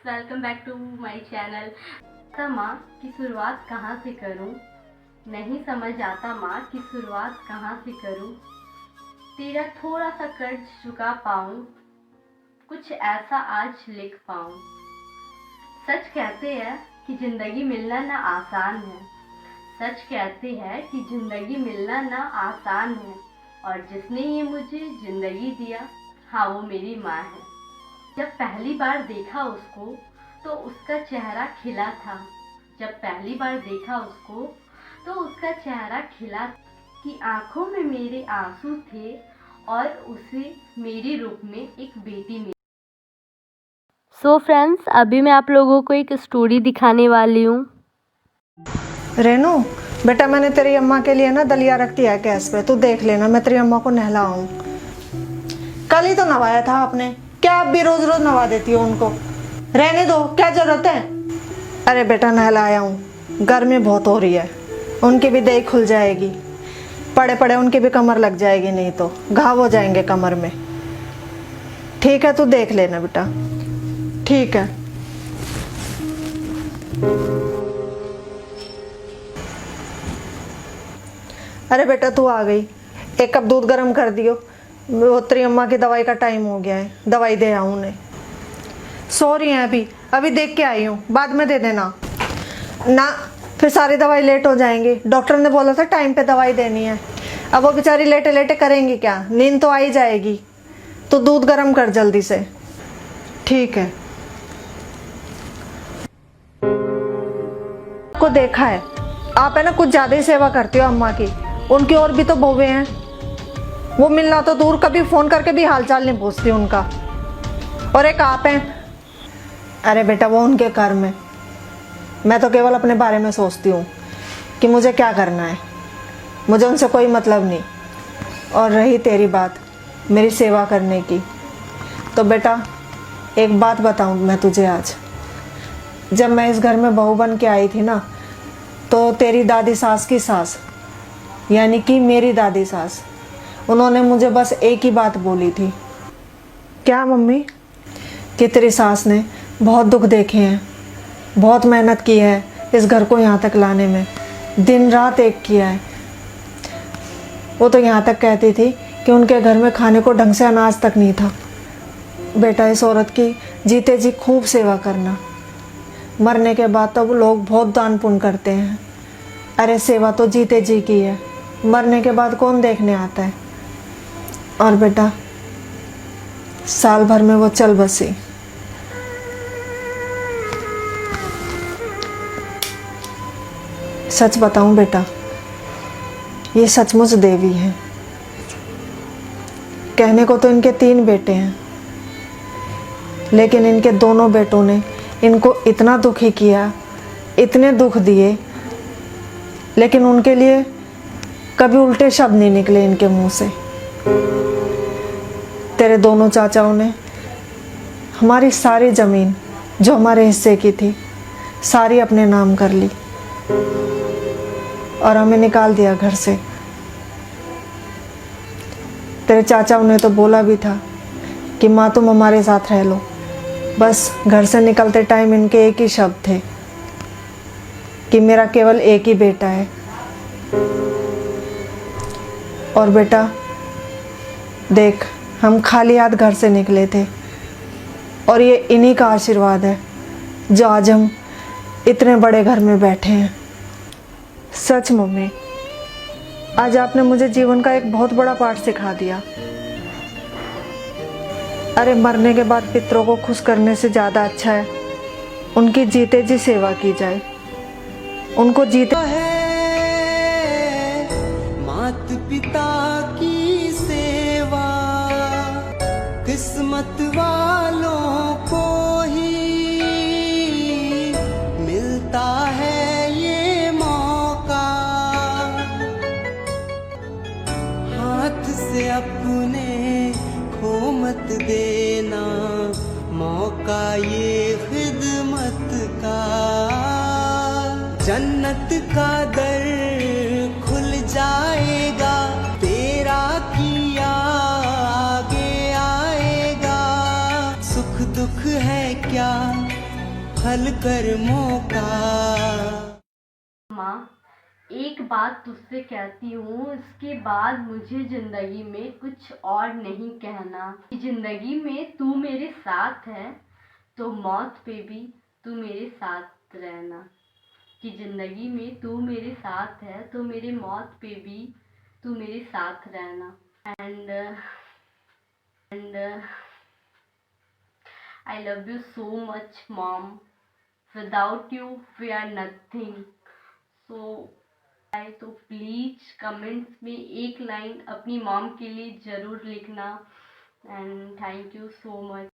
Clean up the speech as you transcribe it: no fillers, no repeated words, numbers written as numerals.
Welcome back to my channel. माँ की शुरुआत कहाँ से करूँ, नहीं समझ आता माँ की शुरुआत कहाँ से करूँ। तेरा थोड़ा सा कर्ज चुका पाऊँ, कुछ ऐसा आज लिख पाऊँ। सच कहते हैं कि जिंदगी मिलना ना आसान है, सच कहते हैं कि जिंदगी मिलना ना आसान है। और जिसने ये मुझे जिंदगी दिया, हाँ वो मेरी माँ है। जब पहली बार देखा उसको तो उसका चेहरा खिला था, जब पहली बार देखा उसको तो उसका चेहरा खिला कि आंखों में मेरे आंसू थे और उसे मेरे रूप में एक बेटी मिली। सो फ्रेंड्स, अभी मैं आप लोगों को एक स्टोरी दिखाने वाली हूँ। रेनू बेटा, मैंने तेरी अम्मा के लिए ना दलिया रख दिया है गैस पे, तू देख लेना। मैं तेरी अम्मा को नहलाऊं। कल ही तो नवाया था आपने, क्या आप भी रोज रोज नवा देती हो उनको? रहने दो, क्या जरूरत है। अरे बेटा नहलाया हूँ, गर्मी बहुत हो रही है, उनकी भी देह खुल जाएगी। पड़े पड़े उनकी भी कमर लग जाएगी, नहीं तो घाव हो जाएंगे कमर में। ठीक है, तू देख लेना बेटा। ठीक है। अरे बेटा तू आ गई, एक कप दूध गर्म कर दियो। वो तेरी अम्मा की दवाई का टाइम हो गया है, दवाई दे आऊँ उन्हें। सो रही हैं अभी, अभी देख के आई हूँ, बाद में दे देना ना, फिर सारी दवाई लेट हो जाएंगी। डॉक्टर ने बोला था टाइम पे दवाई देनी है। अब वो बेचारी लेटे लेटे करेंगी क्या, नींद तो आ ही जाएगी। तो दूध गर्म कर जल्दी से। ठीक है। को देखा है आप है ना, कुछ ज्यादा ही सेवा करती हो अम्मा की। उनकी और भी तो बहुएं हैं, वो मिलना तो दूर, कभी फोन करके भी हालचाल नहीं पूछती उनका। और एक आप हैं। अरे बेटा वो उनके कर्म है, मैं तो केवल अपने बारे में सोचती हूँ कि मुझे क्या करना है, मुझे उनसे कोई मतलब नहीं। और रही तेरी बात मेरी सेवा करने की, तो बेटा एक बात बताऊँ मैं तुझे आज। जब मैं इस घर में बहू बन के आई थी ना, तो तेरी दादी सास की सास, यानी कि मेरी दादी सास, उन्होंने मुझे बस एक ही बात बोली थी। क्या मम्मी? कि तेरी सास ने बहुत दुख देखे हैं, बहुत मेहनत की है इस घर को यहाँ तक लाने में, दिन रात एक किया है। वो तो यहाँ तक कहती थी कि उनके घर में खाने को ढंग से अनाज तक नहीं था। बेटा इस औरत की जीते जी खूब सेवा करना, मरने के बाद तो लोग बहुत दान पुण्य करते हैं। अरे सेवा तो जीते जी की है, मरने के बाद कौन देखने आता है। और बेटा साल भर में वो चल बसी। सच बताऊं बेटा, ये सचमुच देवी है। कहने को तो इनके 3 बेटे हैं, लेकिन इनके दोनों बेटों ने इनको इतना दुखी किया, इतने दुख दिए, लेकिन उनके लिए कभी उल्टे शब्द नहीं निकले इनके मुंह से। तेरे दोनों चाचाओं ने हमारी सारी ज़मीन जो हमारे हिस्से की थी सारी अपने नाम कर ली और हमें निकाल दिया घर से। तेरे चाचाओं ने तो बोला भी था कि माँ तुम हमारे साथ रह लो, बस घर से निकलते टाइम इनके एक ही शब्द थे कि मेरा केवल एक ही बेटा है। और बेटा देख, हम खाली हाथ घर से निकले थे, और ये इन्हीं का आशीर्वाद है जो आज हम इतने बड़े घर में बैठे हैं। सच मम्मी, आज आपने मुझे जीवन का एक बहुत बड़ा पाठ सिखा दिया। अरे मरने के बाद पितरों को खुश करने से ज़्यादा अच्छा है उनकी जीते जी सेवा की जाए, उनको जीते है। मात पिता की सेवा किस्मत वालों को ही मिलता है ये मौका, हाथ से अपने खो मत देना मौका ये खिदमत का। जन्नत का दर खुल जाएगा, तेरा किया आगे आएगा। सुख दुख है क्या फल कर्मों का। माँ, एक बात तुझसे कहती हूँ, इसके बाद मुझे जिंदगी में कुछ और नहीं कहना। जिंदगी में तू मेरे साथ है तो मौत पे भी तू मेरे साथ रहना। कि जिंदगी में तू मेरे साथ है तो मेरे मौत पे भी तू मेरे साथ रहना। And I love you so much, mom. Without you, we are nothing. So, तो प्लीज कमेंट्स में एक लाइन अपनी मॉम के लिए ज़रूर लिखना। And thank you so much.